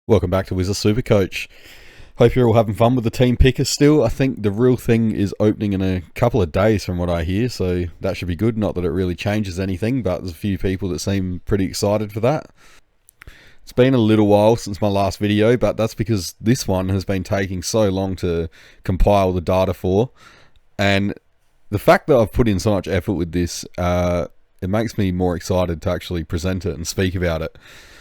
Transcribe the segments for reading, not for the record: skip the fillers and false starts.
Welcome back to Wizard Supercoach. Hope you're all having fun with the team picker still. I think the real thing is opening in a couple of days from what I hear, so that should be good. Not that it really changes anything, but there's a few people that seem pretty excited for that. It's been a little while since my last video, but that's because this one has been taking so long to compile the data for. And the fact that I've put in so much effort with this, it makes me more excited to actually present it and speak about it.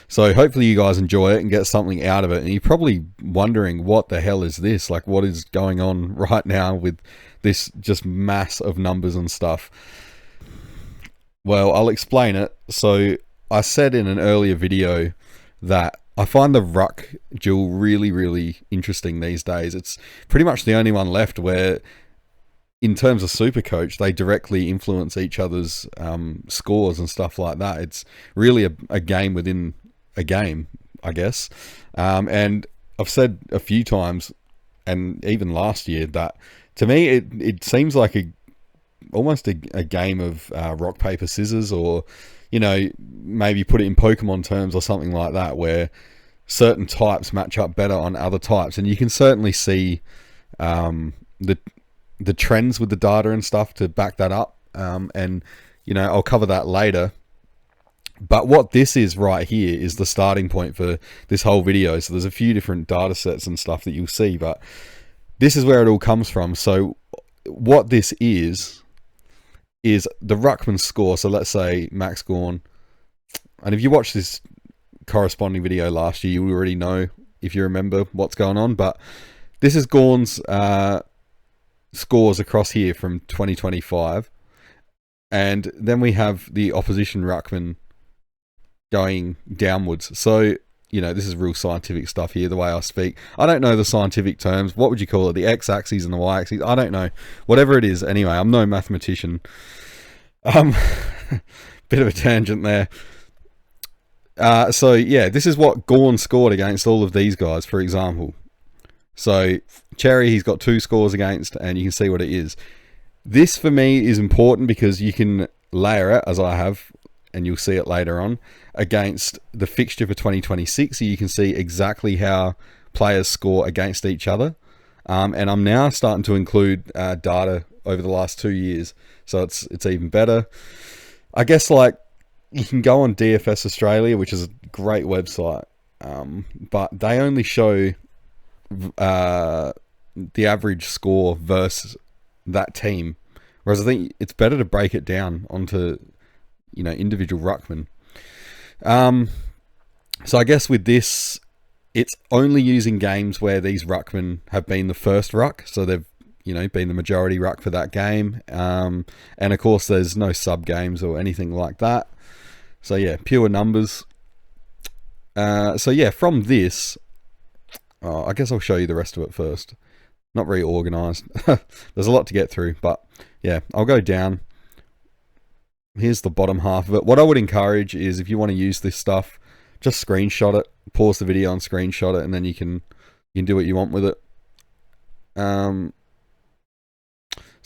So hopefully you guys enjoy it and get something out of it. And you're probably wondering, what the hell is this? Like, what is going on right now with this just mass of numbers and stuff? Well, I'll explain it. So I said in an earlier video that I find the Ruck duel really interesting these days. It's pretty much the only one left where, in terms of Supercoach, they directly influence each other's scores and stuff like that. It's really a game within a game, I guess. And I've said a few times, and even last year, that to me it seems like almost a game of rock paper scissors, or maybe put it in Pokemon terms or something like that, where certain types match up better on other types. And you can certainly see the trends with the data and stuff to back that up. And I'll cover that later. But what this is right here is the starting point for this whole video. So there's a few different data sets and stuff that you'll see, but this is where it all comes from. So what this is the ruckman score. So let's say Max Gawn. And if you watched this corresponding video last year, you already know, if you remember, what's going on. But this is Gawn's scores across here from 2025. And then we have the opposition ruckman going downwards. So, this is real scientific stuff here, the way I speak. I don't know the scientific terms. What would you call it? The x-axis and the y-axis? I don't know. Whatever it is. Anyway, I'm no mathematician. Bit of a tangent there. So, yeah, this is what Gawn scored against all of these guys, for example. So, Cherry, he's got 2 scores against, and you can see what it is. This, for me, is important because you can layer it, as I have, and you'll see it later on, against the fixture for 2026, so you can see exactly how players score against each other. And I'm now starting to include data over the last 2 years, so it's even better. I guess, like, you can go on DFS Australia, which is a great website, but they only show the average score versus that team, whereas I think it's better to break it down onto individual ruckman. So I guess with this, it's only using games where these ruckmen have been the first ruck, so they've been the majority ruck for that game. And of course there's no sub games or anything like that. So yeah, pure numbers. So yeah, from this, I guess I'll show you the rest of it first. Not very organized. There's a lot to get through, but yeah, I'll go down. Here's the bottom half of it. What I would encourage is, if you want to use this stuff, just screenshot it, pause the video and screenshot it, and then you can do what you want with it. So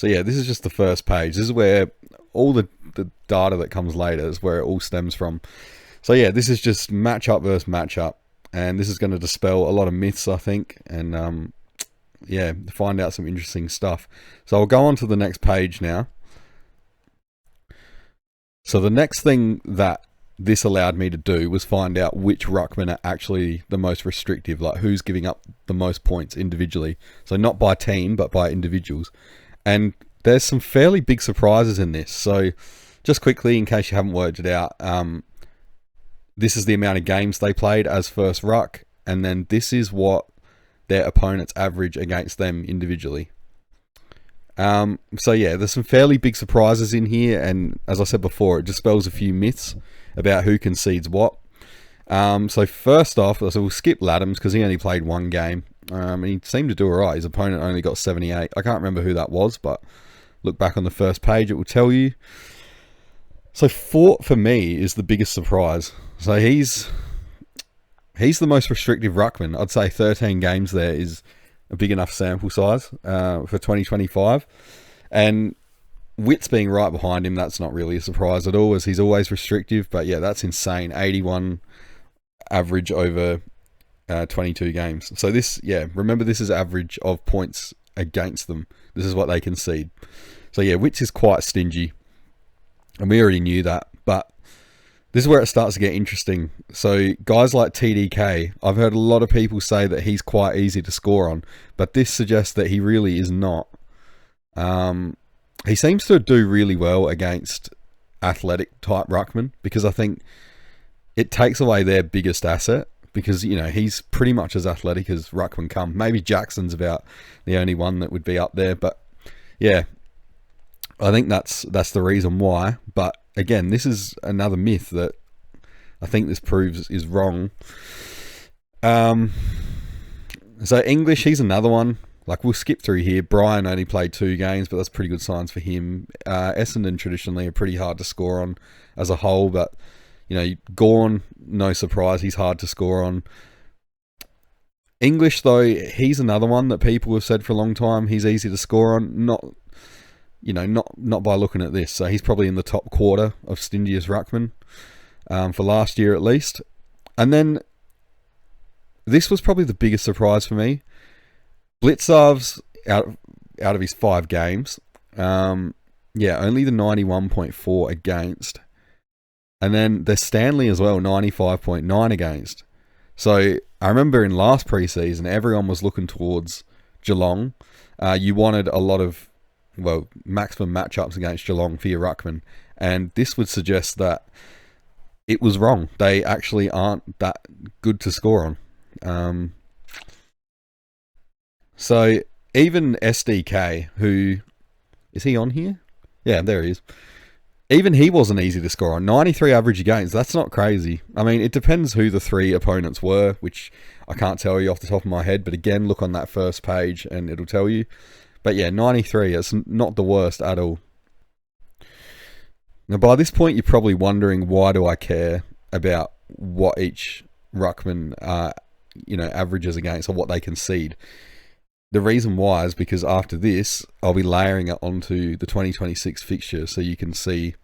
yeah, this is just the first page. This is where all the data that comes later is where it all stems from. So yeah, this is just matchup versus matchup, and this is going to dispel a lot of myths, I think, and yeah, find out some interesting stuff. So I'll go on to the next page now. So the next thing that this allowed me to do was find out which ruckmen are actually the most restrictive, like who's giving up the most points individually. So not by team, but by individuals. And there's some fairly big surprises in this. So just quickly, in case you haven't worked it out, this is the amount of games they played as first ruck, and then this is what their opponents average against them individually. So yeah, there's some fairly big surprises in here, and as I said before, it dispels a few myths about who concedes what. So first off, so we'll skip Laddams because he only played 1 game, and he seemed to do alright. His opponent only got 78. I can't remember who that was, but look back on the first page, it will tell you. So Fort, for me, is the biggest surprise. So he's the most restrictive ruckman. I'd say 13 games there is a big enough sample size for 2025, and Witt's being right behind him, that's not really a surprise at all, as he's always restrictive. But yeah, that's insane. 81 average over 22 games. So this, yeah, remember this is average of points against them. This is what they concede. So yeah, Wits is quite stingy, and we already knew that, but this is where it starts to get interesting. So guys like TDK, I've heard a lot of people say that he's quite easy to score on, but this suggests that he really is not. He seems to do really well against athletic type ruckmen, because I think it takes away their biggest asset, because, you know, he's pretty much as athletic as ruckman come. Maybe Jackson's about the only one that would be up there, but yeah, I think that's the reason why. But again, this is another myth that I think this proves is wrong. So English, he's another one. Like, we'll skip through here. Brian only played 2 games, but that's pretty good signs for him. Essendon traditionally are pretty hard to score on as a whole, but, you know, Gawn, no surprise, he's hard to score on. English, though, he's another one that people have said for a long time he's easy to score on. Not by looking at this. So he's probably in the top quarter of stingiest ruckman for last year at least. And then this was probably the biggest surprise for me. Blitzarv's out of his 5 games. Only the 91.4 against. And then there's Stanley as well, 95.9 against. So I remember in last preseason, everyone was looking towards Geelong. You wanted a lot of, well, maximum matchups against Geelong for your ruckman. And this would suggest that it was wrong. They actually aren't that good to score on. So even SDK, who, is he on here? Yeah, there he is. Even he wasn't easy to score on. 93 average against, that's not crazy. I mean, it depends who the 3 opponents were, which I can't tell you off the top of my head, but again, look on that first page and it'll tell you. But yeah, 93, it's not the worst at all. Now, by this point, you're probably wondering, why do I care about what each ruckman, averages against, or what they concede? The reason why is because after this, I'll be layering it onto the 2026 fixture, so you can see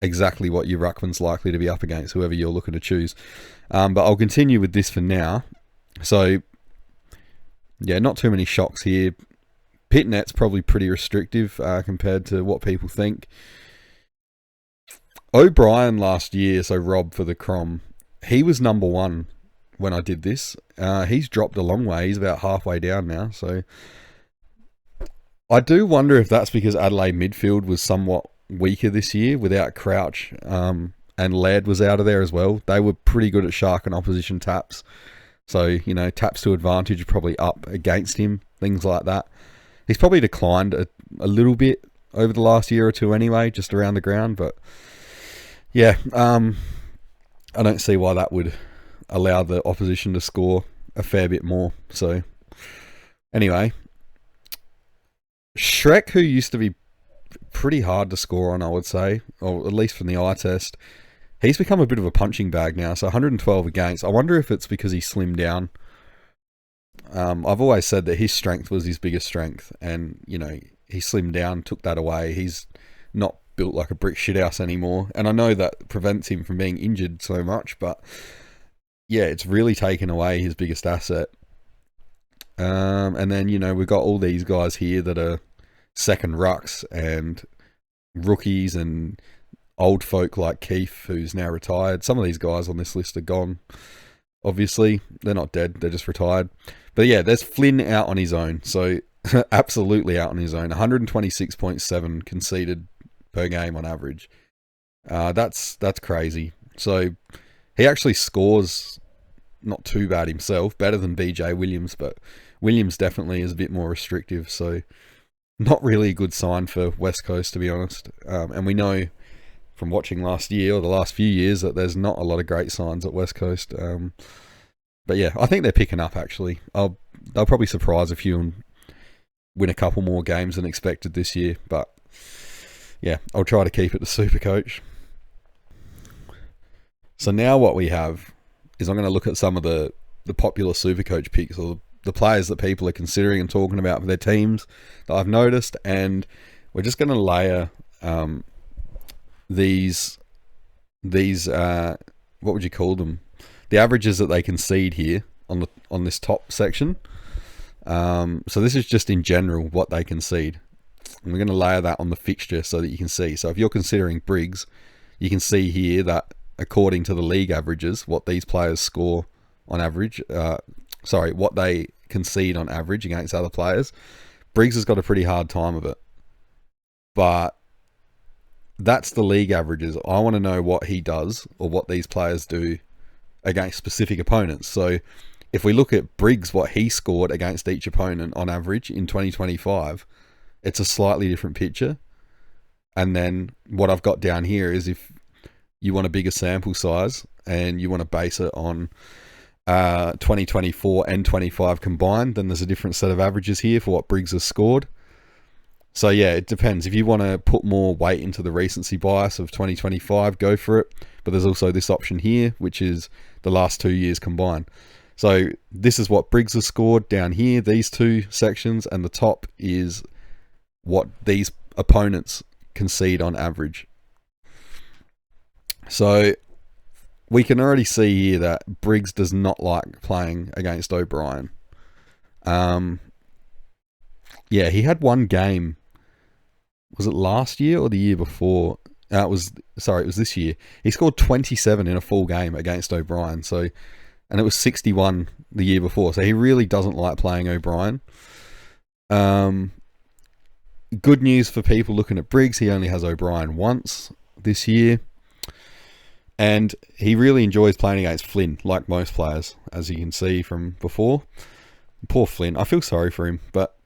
exactly what your ruckman's likely to be up against, whoever you're looking to choose. But I'll continue with this for now. So, yeah, not too many shocks here. Pitnet's probably pretty restrictive compared to what people think. O'Brien last year, so Rob for the Crom, he was number 1 when I did this. He's dropped a long way. He's about halfway down now. So I do wonder if that's because Adelaide midfield was somewhat weaker this year without Crouch, and Laird was out of there as well. They were pretty good at sharking opposition taps. So, you know, taps to advantage are probably up against him, things like that. He's probably declined a little bit over the last year or two anyway, just around the ground. But yeah, I don't see why that would allow the opposition to score a fair bit more. So anyway, Shrek, who used to be pretty hard to score on, I would say, or at least from the eye test, he's become a bit of a punching bag now. So 112 against. I wonder if it's because he slimmed down. I've always said that his strength was his biggest strength, and, you know, he slimmed down, took that away. He's not built like a brick shithouse anymore, and I know that prevents him from being injured so much, but yeah, it's really taken away his biggest asset. And then, you know, we've got all these guys here that are second rucks and rookies and old folk like Keith, who's now retired. Some of these guys on this list are gone. Obviously, they're not dead, they're just retired. But yeah, there's Flynn out on his own. So absolutely out on his own. 126.7 conceded per game on average. That's crazy. So he actually scores not too bad himself, better than BJ Williams, but Williams definitely is a bit more restrictive. So not really a good sign for West Coast, to be honest. And we know from watching last year or the last few years that there's not a lot of great signs at West Coast. But yeah, I think they're picking up, actually. They'll probably surprise a few and win a couple more games than expected this year. But yeah, I'll try to keep it to Supercoach. So now what we have is I'm going to look at some of the popular Supercoach picks, or the players that people are considering and talking about for their teams that I've noticed, and we're just going to layer these what would you call them? The averages that they concede here on this top section. So this is just in general what they concede. And we're going to layer that on the fixture so that you can see. So if you're considering Briggs, you can see here that according to the league averages, what these players score on average, what they concede on average against other players, Briggs has got a pretty hard time of it. But that's the league averages. I want to know what he does or what these players do against specific opponents. So if we look at Briggs, what he scored against each opponent on average in 2025, it's a slightly different picture. And then what I've got down here is if you want a bigger sample size and you want to base it on 2024 and 25 combined, then there's a different set of averages here for what Briggs has scored. So yeah, it depends. If you want to put more weight into the recency bias of 2025, go for it. But there's also this option here, which is the last 2 years combined. So this is what Briggs has scored down here, these two sections, and the top is what these opponents concede on average. So we can already see here that Briggs does not like playing against O'Brien. Yeah, he had one game. Was it last year or the year before? It was this year. He scored 27 in a full game against O'Brien. So, and it was 61 the year before. So he really doesn't like playing O'Brien. Good news for people looking at Briggs. He only has O'Brien once this year. And he really enjoys playing against Flynn, like most players, as you can see from before. Poor Flynn. I feel sorry for him, but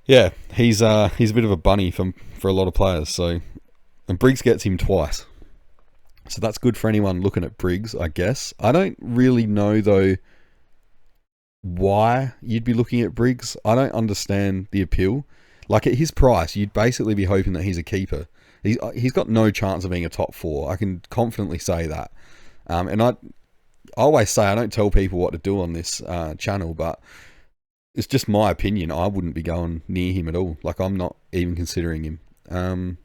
yeah, he's a bit of a bunny for a lot of players. So, and Briggs gets him twice, so that's good for anyone looking at Briggs, I guess. I don't really know though why you'd be looking at Briggs. I don't understand the appeal. Like at his price, you'd basically be hoping that he's a keeper. He's got no chance of being a top four. I can confidently say that. And I always say I don't tell people what to do on this channel, but it's just my opinion. I wouldn't be going near him at all. Like I'm not even considering him.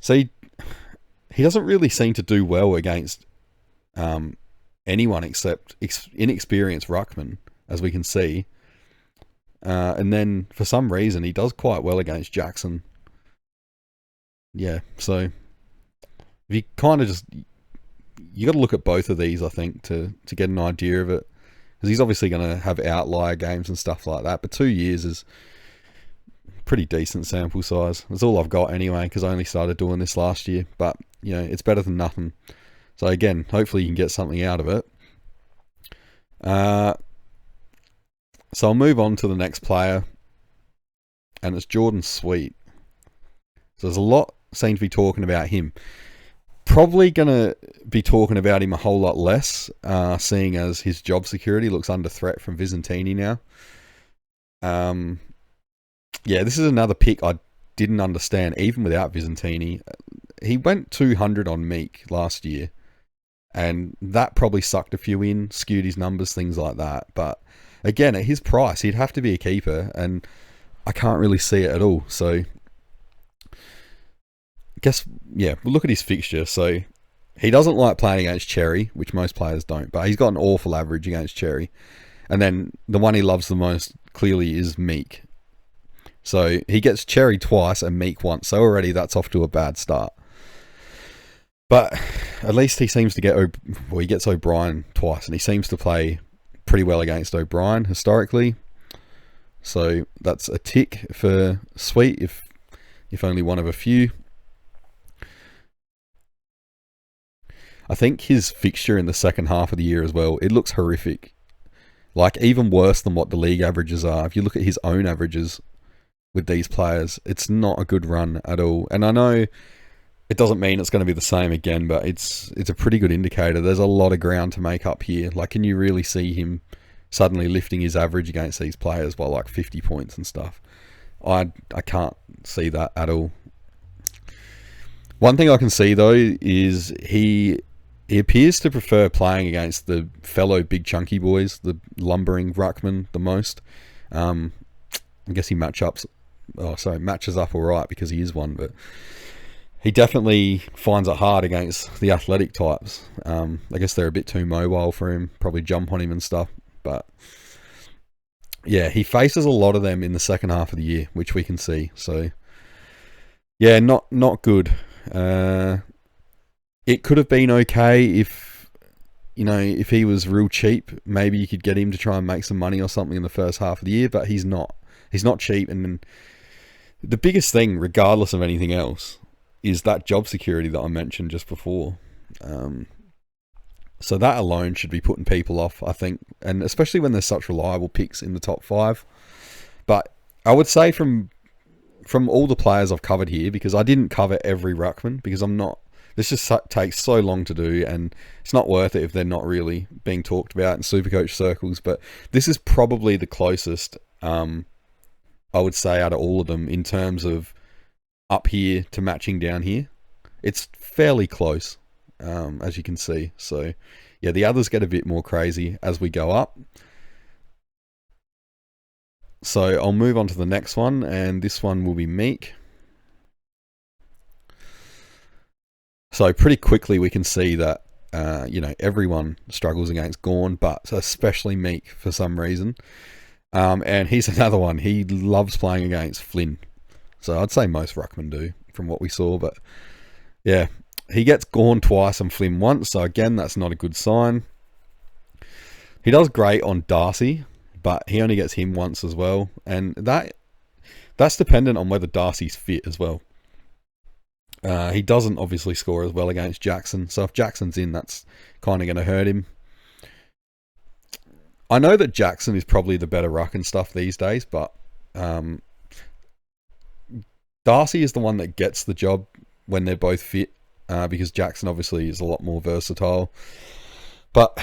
So he doesn't really seem to do well against anyone except inexperienced ruckmen, as we can see. And then for some reason he does quite well against Jackson. Yeah, so you kind of just you got to look at both of these, I think, to get an idea of it, because he's obviously going to have outlier games and stuff like that. But 2 years is pretty decent sample size. That's all I've got anyway, because I only started doing this last year. But you know, it's better than nothing. So again, hopefully you can get something out of it. So I'll move on to the next player, and it's Jordan Sweet. So there's a lot seem to be talking about him. Probably going to be talking about him a whole lot less, seeing as his job security looks under threat from Visentini now. Yeah, this is another pick I didn't understand, even without Visentini. He went 200 on Meek last year, and that probably sucked a few in, skewed his numbers, things like that. But again, at his price, he'd have to be a keeper, and I can't really see it at all. So guess, yeah, we'll look at his fixture. So he doesn't like playing against Cherry, which most players don't, but he's got an awful average against Cherry. And then the one he loves the most clearly is Meek. So he gets Cherry twice and Meek once. So already that's off to a bad start. But at least he seems to get, he gets O'Brien twice, and he seems to play pretty well against O'Brien historically. So that's a tick for Sweet, if only one of a few. I think his fixture in the second half of the year as well, it looks horrific. Like even worse than what the league averages are. If you look at his own averages with these players, it's not a good run at all. And I know it doesn't mean it's going to be the same again, but it's a pretty good indicator. There's a lot of ground to make up here. Like, can you really see him suddenly lifting his average against these players by like 50 points and stuff? I can't see that at all. One thing I can see though is he appears to prefer playing against the fellow big chunky boys, the lumbering ruckmen, the most. I guess he matches up all right because he is one, but he definitely finds it hard against the athletic types. I guess they're a bit too mobile for him, probably jump on him and stuff. But yeah, he faces a lot of them in the second half of the year, which we can see. So yeah, not good. It could have been okay if, if he was real cheap. Maybe you could get him to try and make some money or something in the first half of the year, but he's not. He's not cheap. And the biggest thing, regardless of anything else, is that job security that I mentioned just before. So that alone should be putting people off, I think, and especially when there's such reliable picks in the top 5. But I would say from all the players I've covered here, because I didn't cover every ruckman, because I'm not. This just takes so long to do, and it's not worth it if they're not really being talked about in Supercoach circles. But this is probably the closest, I would say, out of all of them in terms of up here to matching down here. It's fairly close, as you can see. So yeah, the others get a bit more crazy as we go up. So I'll move on to the next one, and this one will be Meek. So pretty quickly we can see that everyone struggles against Gawn, but especially Meek for some reason. And he's another one. He loves playing against Flynn. So I'd say most ruckmen do from what we saw. But yeah, he gets Gawn twice and Flynn once. So again, that's not a good sign. He does great on Darcy, but he only gets him once as well. And that's dependent on whether Darcy's fit as well. He doesn't obviously score as well against Jackson. So if Jackson's in, that's kind of going to hurt him. I know that Jackson is probably the better ruck and stuff these days, but Darcy is the one that gets the job when they're both fit, because Jackson obviously is a lot more versatile. But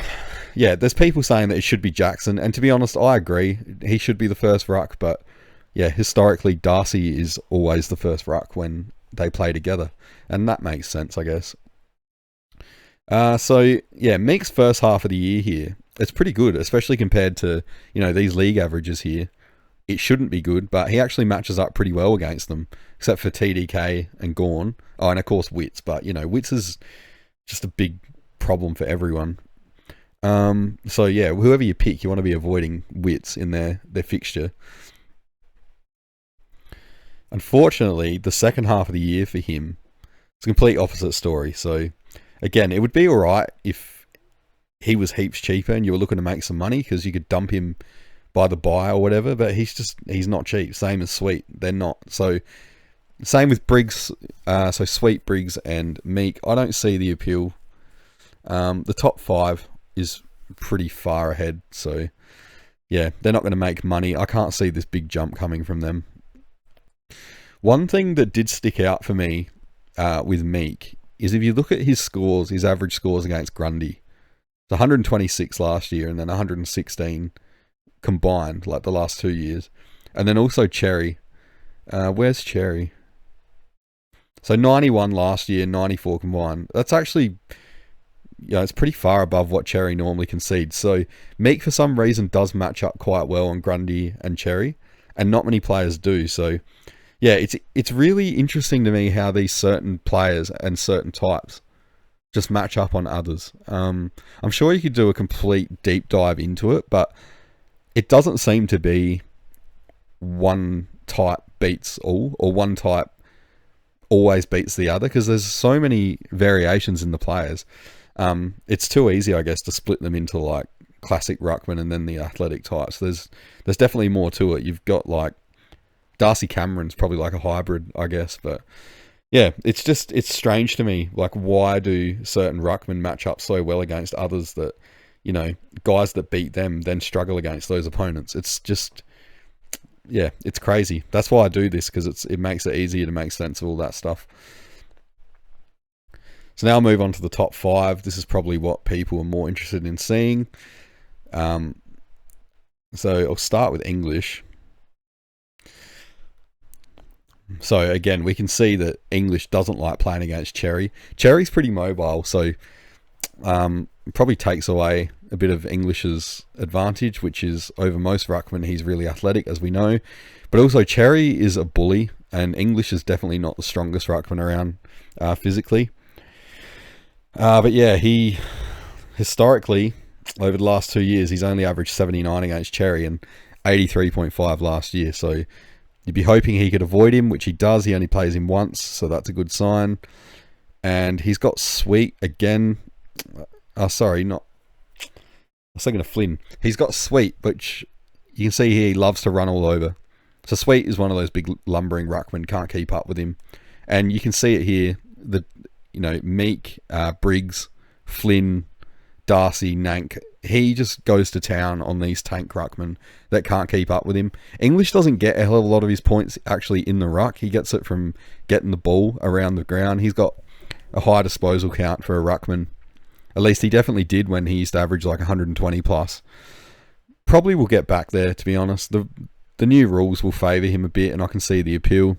yeah, there's people saying that it should be Jackson, and to be honest, I agree. He should be the first ruck, but yeah, historically, Darcy is always the first ruck when they play together, and that makes sense, I guess. So yeah, Meek's first half of the year here, it's pretty good, especially compared to these league averages here. It shouldn't be good, but he actually matches up pretty well against them, except for TDK and Gawn. Oh, and of course Wits, but Wits is just a big problem for everyone. So yeah, whoever you pick, you want to be avoiding Wits in their fixture. Unfortunately, the second half of the year for him, it's a complete opposite story. So again, it would be alright if he was heaps cheaper and you were looking to make some money, because you could dump him by the buy or whatever, but he's not cheap. Same as Sweet, they're not. So same with Briggs. So Sweet, Briggs and Meek, I don't see the appeal. The top 5 is pretty far ahead, so yeah, they're not going to make money. I can't see this big jump coming from them. One thing that did stick out for me with Meek is if you look at his scores, his average scores against Grundy, it's 126 last year and then 116 combined, like the last 2 years. And then also Cherry. Where's Cherry? So 91 last year, 94 combined. That's actually, it's pretty far above what Cherry normally concedes. So Meek, for some reason, does match up quite well on Grundy and Cherry, and not many players do. So yeah, it's really interesting to me how these certain players and certain types just match up on others. I'm sure you could do a complete deep dive into it, but it doesn't seem to be one type beats all, or one type always beats the other, because there's so many variations in the players. It's too easy, I guess, to split them into like classic ruckman and then the athletic types. There's definitely more to it. You've got like Darcy Cameron's probably like a hybrid, I guess, but yeah, it's strange to me. Like, why do certain ruckmen match up so well against others that, guys that beat them then struggle against those opponents? It's just, yeah, it's crazy. That's why I do this, because it makes it easier to make sense of all that stuff. So now I'll move on to the top 5. This is probably what people are more interested in seeing. So I'll start with English. So again, we can see that English doesn't like playing against Cherry. Cherry's pretty mobile, so probably takes away a bit of English's advantage, which is over most ruckmen, he's really athletic, as we know. But also Cherry is a bully, and English is definitely not the strongest ruckman around. physically. But yeah, he historically, over the last 2 years, he's only averaged 79 against Cherry and 83.5 last year. So you'd be hoping he could avoid him, which he does. He only plays him once, so that's a good sign. And he's got Sweet again. Oh, sorry, not... I was thinking of Flynn. He's got Sweet, which you can see here he loves to run all over. So Sweet is one of those big lumbering ruckmen, can't keep up with him. And you can see it here. Meek, Briggs, Flynn, Darcy, Nank, he just goes to town on these tank ruckmen that can't keep up with him. English doesn't get a hell of a lot of his points actually in the ruck. He gets it from getting the ball around the ground. He's got a high disposal count for a ruckman. At least he definitely did when he used to average like 120 plus. Probably will get back there, to be honest. The new rules will favour him a bit, and I can see the appeal.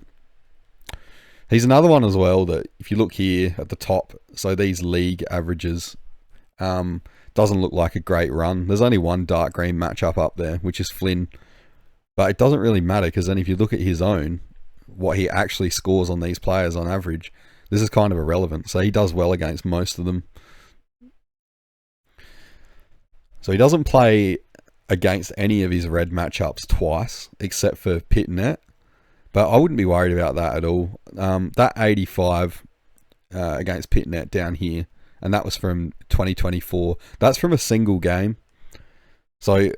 He's another one as well that if you look here at the top, so these league averages, doesn't look like a great run. There's only one dark green matchup up there, which is Flynn. But it doesn't really matter, because then if you look at his own, what he actually scores on these players on average, this is kind of irrelevant. So he does well against most of them. So he doesn't play against any of his red matchups twice, except for Pitnet. But I wouldn't be worried about that at all. That 85 against Pitnet down here, and that was from 2024. That's from a single game. So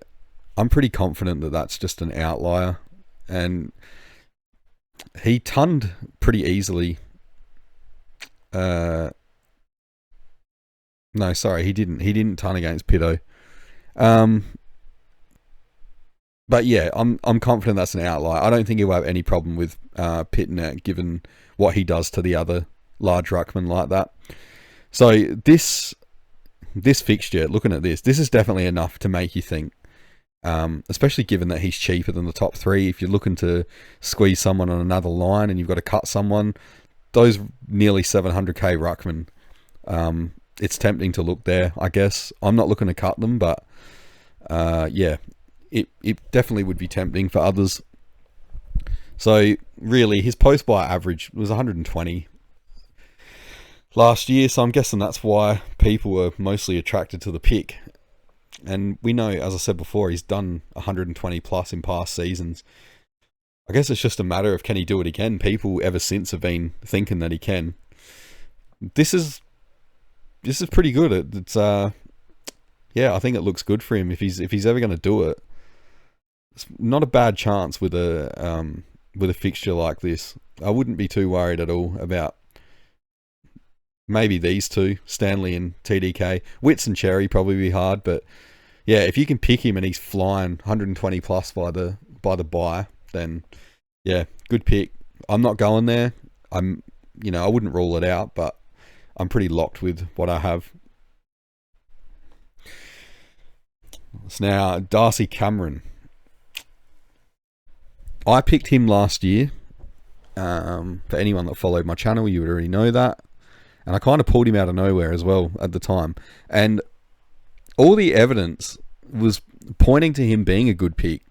I'm pretty confident that that's just an outlier. And he tunned pretty easily. No, sorry, he didn't. He didn't ton against Pitto. But yeah, I'm confident that's an outlier. I don't think he'll have any problem with Pitnet, given what he does to the other large ruckmen like that. So this fixture, looking at this is definitely enough to make you think. Especially given that he's cheaper than the top three. If you're looking to squeeze someone on another line and you've got to cut someone, those nearly 700k ruckmen, it's tempting to look there, I guess. I'm not looking to cut them, but yeah, it definitely would be tempting for others. So really, his post-buy average was 120 last year, so I'm guessing that's why people were mostly attracted to the pick. And we know, as I said before, he's done 120 plus in past seasons. I guess it's just a matter of, can he do it again? People ever since have been thinking that he can. This is pretty good. It's yeah, I think it looks good for him if he's ever going to do it. It's not a bad chance with a fixture like this. I wouldn't be too worried at all about maybe these two, Stanley and TDK. Wits and Cherry probably be hard, but yeah, if you can pick him and he's flying 120 plus by the buy, then yeah, good pick. I'm not going there. I wouldn't rule it out, but I'm pretty locked with what I have. So now, Darcy Cameron. I picked him last year. For anyone that followed my channel, you would already know that. And I kind of pulled him out of nowhere as well at the time. And all the evidence was pointing to him being a good pick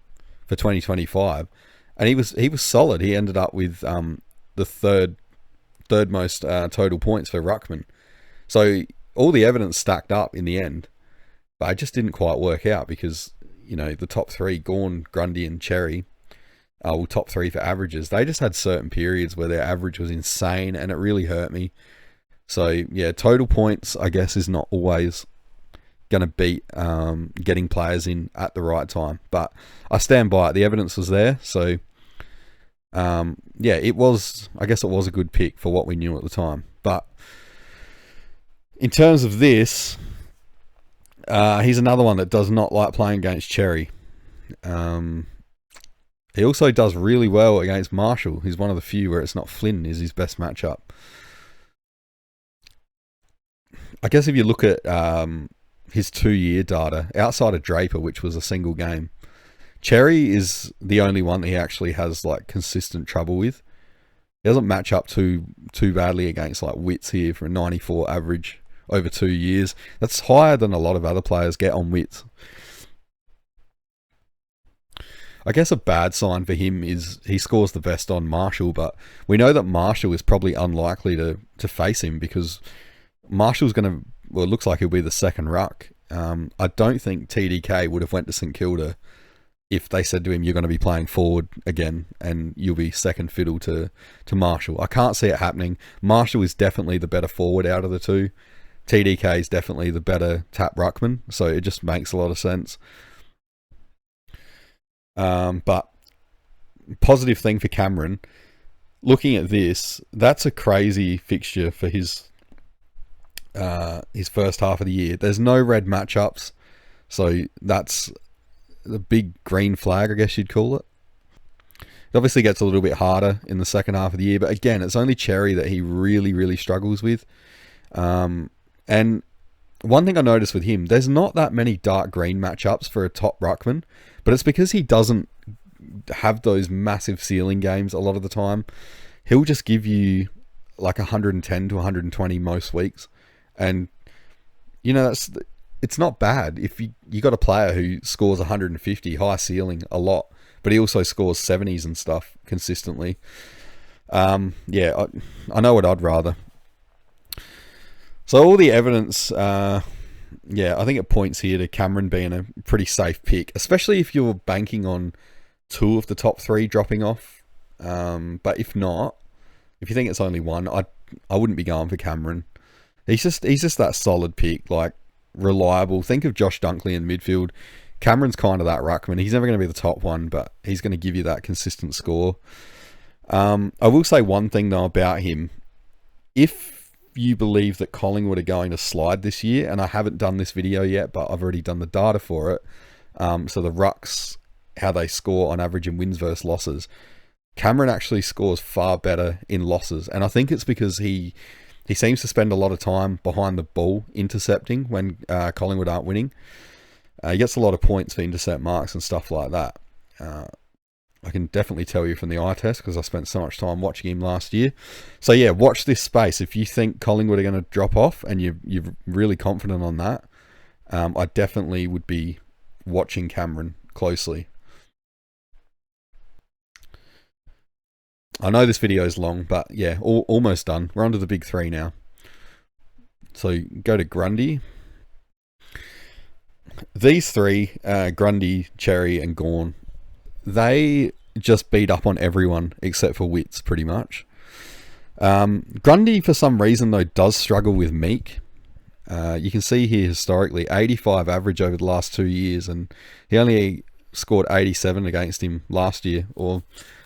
for 2025. And he was solid. He ended up with the third most total points for ruckman. So all the evidence stacked up in the end. But it just didn't quite work out because, the top three, Gawn, Grundy and Cherry, top three for averages, they just had certain periods where their average was insane and it really hurt me. So yeah, total points, I guess, is not always going to beat getting players in at the right time. But I stand by it. The evidence was there. So yeah, I guess it was a good pick for what we knew at the time. But in terms of this, he's another one that does not like playing against Cherry. He also does really well against Marshall. He's one of the few where it's not Flynn is his best matchup. I guess if you look at his 2-year data, outside of Draper, which was a single game, Cherry is the only one that he actually has like consistent trouble with. He doesn't match up too badly against like Wits here for a 94 average over 2 years. That's higher than a lot of other players get on Wits. I guess a bad sign for him is he scores the best on Marshall, but we know that Marshall is probably unlikely to face him because Marshall's going to, well, it looks like he'll be the second ruck. I don't think TDK would have went to St Kilda if they said to him, you're going to be playing forward again and you'll be second fiddle to Marshall. I can't see it happening. Marshall is definitely the better forward out of the two. TDK is definitely the better tap ruckman, so it just makes a lot of sense. But positive thing for Cameron, looking at this, that's a crazy fixture for his first half of the year. There's no red matchups, so that's the big green flag, I guess you'd call it. It obviously gets a little bit harder in the second half of the year, but again, it's only Cherry that he really, really struggles with. And one thing I noticed with him, there's not that many dark green matchups for a top ruckman, but it's because he doesn't have those massive ceiling games a lot of the time. He'll just give you like 110 to 120 most weeks. And, you know, it's not bad if you got a player who scores 150, high ceiling a lot, but he also scores 70s and stuff consistently. Yeah, I know what I'd rather. So all the evidence, yeah, I think it points here to Cameron being a pretty safe pick, especially if you're banking on 2 of the top 3 dropping off. But if not, if you think it's only 1, I wouldn't be going for Cameron. He's just that solid pick, like reliable. Think of Josh Dunkley in midfield. Cameron's kind of that ruckman. He's never going to be the top one, but he's going to give you that consistent score. I will say one thing though about him. If you believe that Collingwood are going to slide this year, and I haven't done this video yet, but I've already done the data for it. So the Rucks, how they score on average in wins versus losses. Cameron actually scores far better in losses, and I think it's because he seems to spend a lot of time behind the ball intercepting when Collingwood aren't winning. He gets a lot of points for intercept marks and stuff like that. I can definitely tell you from the eye test because I spent so much time watching him last year. So yeah, watch this space. If you think Collingwood are going to drop off and you're really confident on that, I definitely would be watching Cameron closely. I know this video is long, but yeah, almost done. We're on to the big 3 now. So go to Grundy. These 3, Grundy, Cherry and Gawn, they just beat up on everyone except for Wits, pretty much. Grundy, for some reason, though, does struggle with Meek. You can see here historically, 85 average over the last 2 years, and he only scored 87 against him last year, or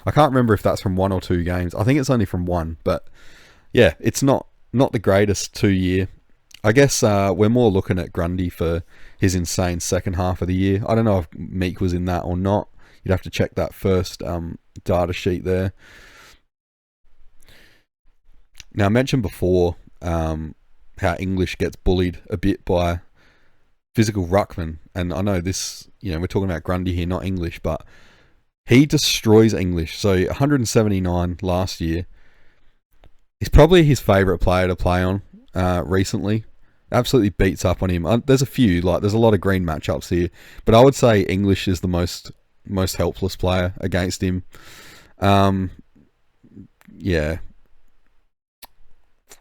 I can't remember if that's from 1 or 2 games. I think it's only from 1, but yeah, it's not the greatest 2 year. I guess we're more looking at Grundy for his insane second half of the year. I don't know if Meek was in that or not. You'd have to check that first data sheet there. Now, I mentioned before how English gets bullied a bit by physical ruckman, and I know this, you know, we're talking about Grundy here, not English, but he destroys English. So 179 last year. He's probably his favourite player to play on recently. Absolutely beats up on him. There's a few, like there's a lot of green matchups here, but I would say English is the most helpless player against him. Yeah,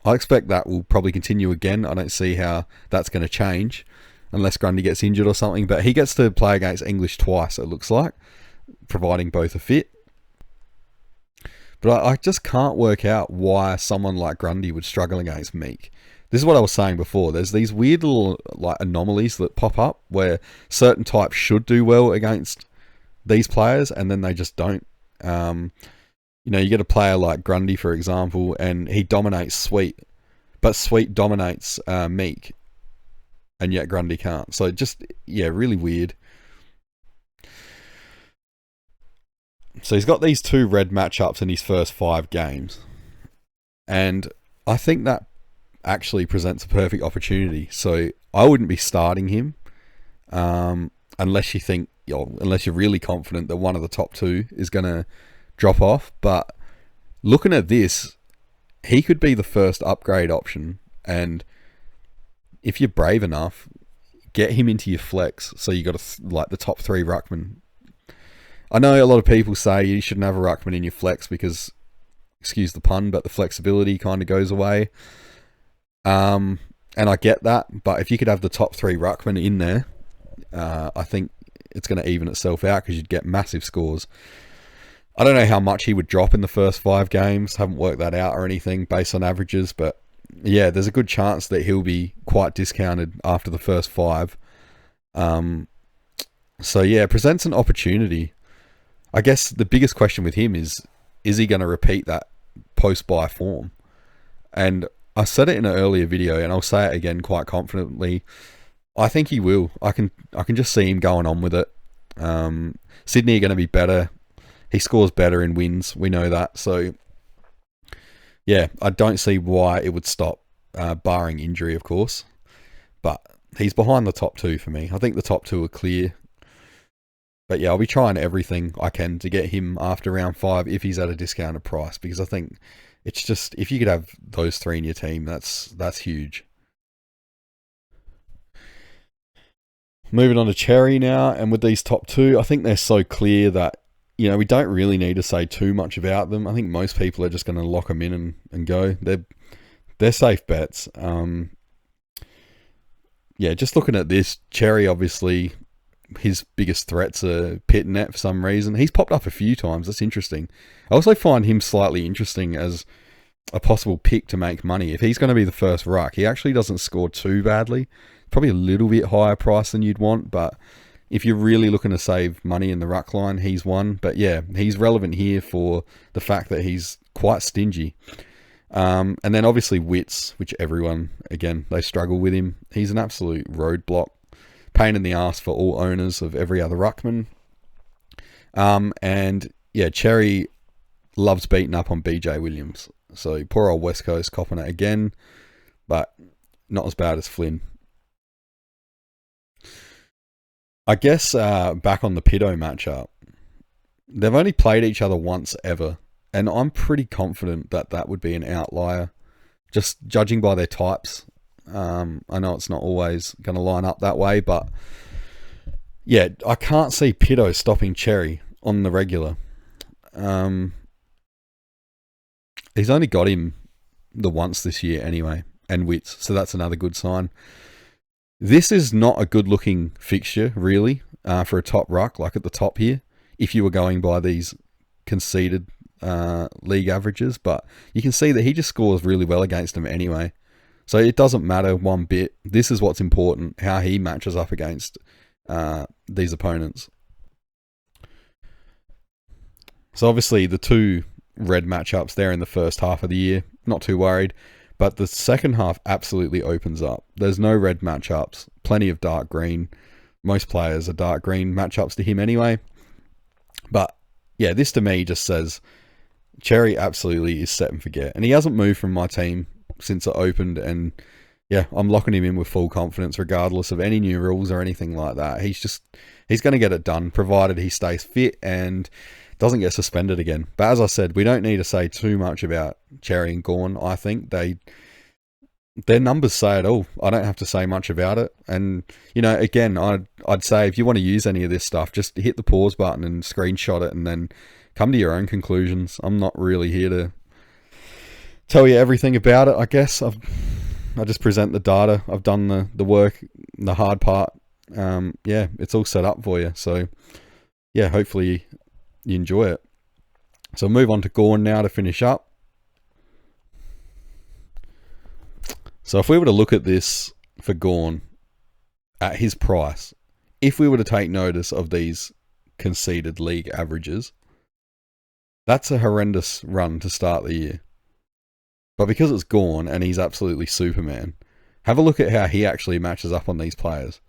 I expect that will probably continue again. I don't see how that's going to change unless Grundy gets injured or something, but he gets to play against English twice, it looks like, providing both are fit. But I just can't work out why someone like Grundy would struggle against Meek. This is what I was saying before. There's these weird little like anomalies that pop up where certain types should do well against these players and then they just don't. You know, you get a player like Grundy, for example, and he dominates Sweet, but Sweet dominates Meek, and yet Grundy can't. So just, yeah, really weird. So he's got these 2 red matchups in his first 5 games, and I think that actually presents a perfect opportunity. So I wouldn't be starting him unless you think, unless you're really confident that one of the top 2 is going to drop off. But looking at this, he could be the first upgrade option, and if you're brave enough, get him into your flex so you got like the top 3 ruckman. I know a lot of people say you shouldn't have a ruckman in your flex because, excuse the pun, but the flexibility kind of goes away. And I get that, but if you could have the top 3 ruckmen in there, I think it's going to even itself out because you'd get massive scores. I don't know how much he would drop in the first 5 games. Haven't worked that out or anything based on averages, but yeah, there's a good chance that he'll be quite discounted after the first 5. So yeah, it presents an opportunity. I guess the biggest question with him is he going to repeat that post-buy form? And I said it in an earlier video, and I'll say it again quite confidently. I think he will. I can just see him going on with it. Sydney are going to be better. He scores better in wins. We know that. So, yeah, I don't see why it would stop, barring injury, of course. But he's behind the top 2 for me. I think the top 2 are clear. But yeah, I'll be trying everything I can to get him after round 5 if he's at a discounted price, because I think it's just, if you could have those 3 in your team, that's huge. Moving on to Cherry now, and with these top 2, I think they're so clear that, you know, we don't really need to say too much about them. I think most people are just going to lock them in and go. They're safe bets. Yeah, just looking at this, Cherry, obviously, his biggest threats are Pitt and Net for some reason. He's popped up a few times. That's interesting. I also find him slightly interesting as a possible pick to make money. If he's going to be the first ruck, he actually doesn't score too badly. Probably a little bit higher price than you'd want, but if you're really looking to save money in the ruck line, he's one. But yeah, he's relevant here for the fact that he's quite stingy. And then obviously Wits, which everyone, again, they struggle with him. He's an absolute roadblock. Pain in the ass for all owners of every other ruckman. And yeah, Cherry loves beating up on BJ Williams. So poor old West Coast copping it again, but not as bad as Flynn. I guess back on the Pitto matchup, they've only played each other once ever, and I'm pretty confident that that would be an outlier, just judging by their types. I know it's not always going to line up that way, but yeah, I can't see Pitto stopping Cherry on the regular. He's only got him the once this year anyway, and Wits, so that's another good sign. This is not a good looking fixture, really, for a top ruck, like at the top here, if you were going by these conceded league averages, but you can see that he just scores really well against them anyway. So it doesn't matter one bit. This is what's important, how he matches up against these opponents. So obviously the 2 red matchups there in the first half of the year, not too worried. But the second half absolutely opens up. There's no red matchups, plenty of dark green. Most players are dark green matchups to him anyway. But yeah, this to me just says Cherry absolutely is set and forget. And he hasn't moved from my team since it opened, and yeah, I'm locking him in with full confidence regardless of any new rules or anything like that. He's going to get it done provided he stays fit and doesn't get suspended again. But as I said, we don't need to say too much about Cherry and Gawn. I think their numbers say it all. I don't have to say much about it. And you know, again, I'd say if you want to use any of this stuff, just hit the pause button and screenshot it and then come to your own conclusions. I'm not really here to tell you everything about it. I guess I just present the data. I've done the work, the hard part. Yeah, it's all set up for you. So yeah, hopefully you enjoy it. So I'll move on to Gawn now to finish up. So if we were to look at this for Gawn at his price, if we were to take notice of these conceded league averages, that's a horrendous run to start the year. But because it's Gawn and he's absolutely Superman, have a look at how he actually matches up on these players.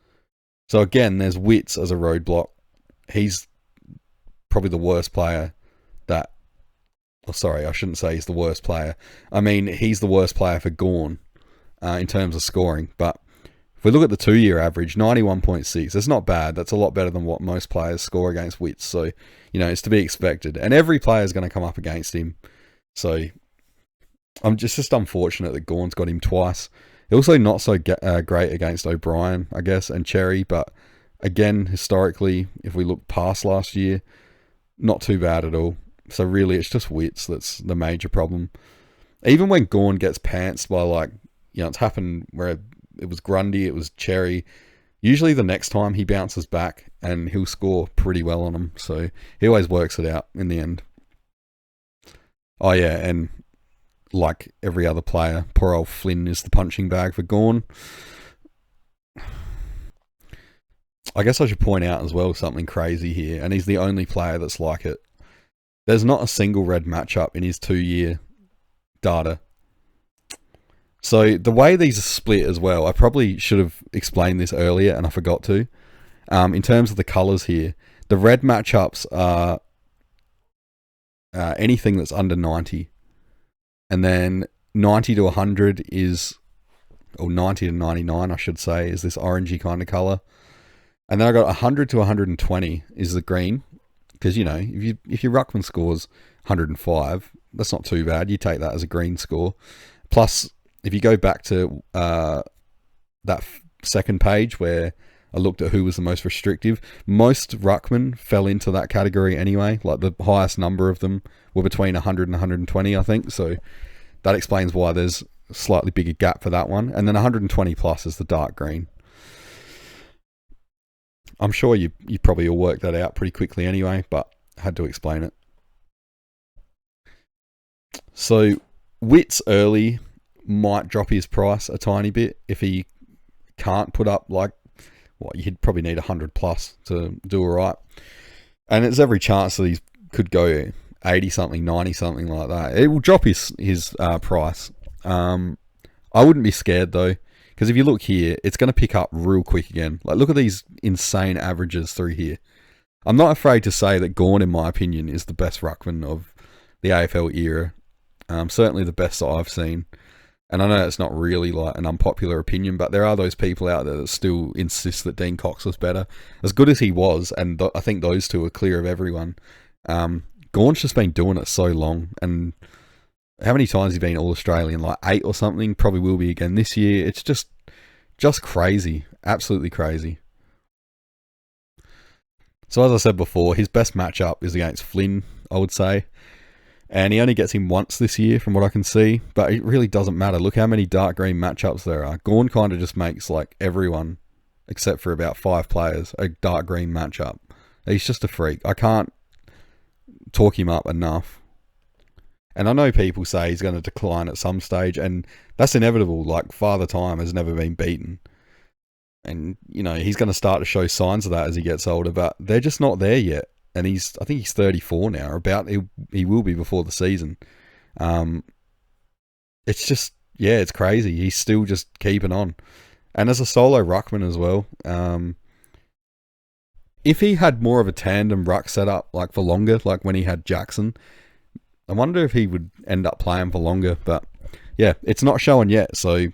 So again, there's Wits as a roadblock. He's probably the worst player that... Oh, sorry, I shouldn't say he's the worst player. I mean, he's the worst player for Gawn in terms of scoring. But if we look at the 2-year average, 91.6, that's not bad. That's a lot better than what most players score against Wits. So, you know, it's to be expected. And every player is going to come up against him. So I'm just unfortunate that Gawn's got him twice. Also not so great against O'Brien, I guess, and Cherry. But again, historically, if we look past last year, not too bad at all. So really, it's just wits that's the major problem. Even when Gawn gets pantsed by, like, it's happened where it was Grundy, it was Cherry. Usually the next time he bounces back and he'll score pretty well on them. So he always works it out in the end. Oh yeah, and like every other player, poor old Flynn is the punching bag for Gawn. I guess I should point out as well something crazy here, and he's the only player that's like it. There's not a single red matchup in his 2-year data. So the way these are split as well, I probably should have explained this earlier and I forgot to. In terms of the colours here, the red matchups are anything that's under 90. And then 90 to 100 is, or 90 to 99 I should say, is this orangey kind of colour. And then I got 100 to 120 is the green. Because, if your ruckman scores 105, that's not too bad. You take that as a green score. Plus, if you go back to that second page where I looked at who was the most restrictive, most ruckmen fell into that category anyway. Like the highest number of them were between 100 and 120, I think. So that explains why there's a slightly bigger gap for that one. And then 120 plus is the dark green. I'm sure you probably will work that out pretty quickly anyway, but I had to explain it. So Wits early might drop his price a tiny bit if he can't put up you'd probably need 100 plus to do all right. And there's every chance that he could go 80 something, 90 something like that. It will drop his price. I wouldn't be scared though. Because if you look here, it's going to pick up real quick again. Like, look at these insane averages through here. I'm not afraid to say that Gawn, in my opinion, is the best ruckman of the AFL era. Certainly the best that I've seen. And I know it's not really like an unpopular opinion, but there are those people out there that still insist that Dean Cox was better. As good as he was, and I think those two are clear of everyone. Gawn's just been doing it so long, and how many times has he been All-Australian? Like 8 or something. Probably will be again this year. It's just crazy. Absolutely crazy. So as I said before, his best matchup is against Flynn, I would say. And he only gets him once this year from what I can see. But it really doesn't matter. Look how many dark green matchups there are. Gawn kind of just makes like everyone, except for about 5 players, a dark green matchup. He's just a freak. I can't talk him up enough. And I know people say he's going to decline at some stage, and that's inevitable. Like, Father Time has never been beaten. And, he's going to start to show signs of that as he gets older, but they're just not there yet. And I think he's 34 now, he will be before the season. It's just, it's crazy. He's still just keeping on. And as a solo ruckman as well, if he had more of a tandem ruck setup, like for longer, like when he had Jackson, I wonder if he would end up playing for longer, but yeah, it's not showing yet. So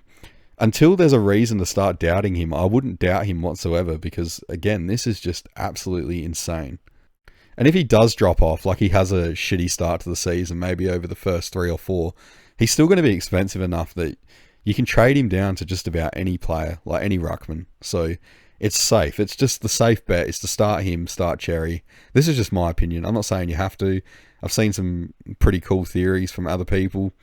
until there's a reason to start doubting him, I wouldn't doubt him whatsoever because, again, this is just absolutely insane. And if he does drop off, like he has a shitty start to the season, maybe over the first 3 or 4, he's still going to be expensive enough that you can trade him down to just about any player, like any ruckman. So it's safe. It's just the safe bet is to start him, start Cherry. This is just my opinion. I'm not saying you have to. I've seen some pretty cool theories from other people.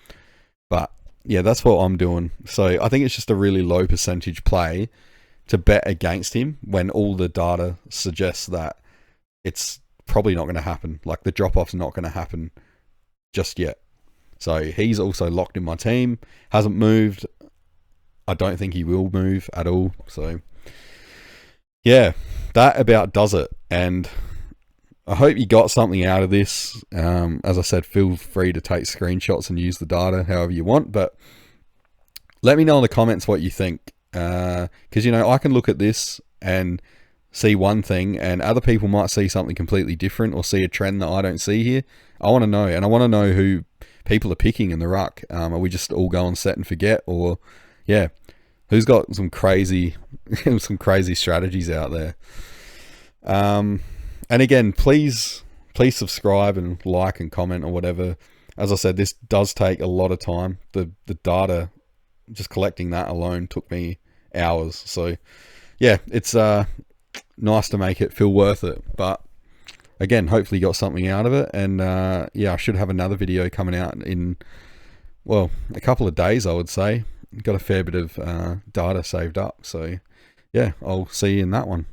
But yeah, that's what I'm doing. So I think it's just a really low percentage play to bet against him when all the data suggests that it's probably not going to happen. Like the drop-off's not going to happen just yet. So he's also locked in my team. Hasn't moved. I don't think he will move at all. So yeah, that about does it. And I hope you got something out of this. As I said, feel free to take screenshots and use the data however you want. But let me know in the comments what you think. Because, I can look at this and see one thing and other people might see something completely different or see a trend that I don't see here. I want to know. And I want to know who people are picking in the ruck. Are we just all going set and forget? Or, yeah, who's got some crazy strategies out there? And again, please subscribe and like and comment or whatever. As I said, this does take a lot of time. The data, just collecting that alone took me hours. So yeah, it's nice to make it feel worth it. But again, hopefully you got something out of it. And yeah, I should have another video coming out in, well, a couple of days, I would say. Got a fair bit of data saved up. So yeah, I'll see you in that one.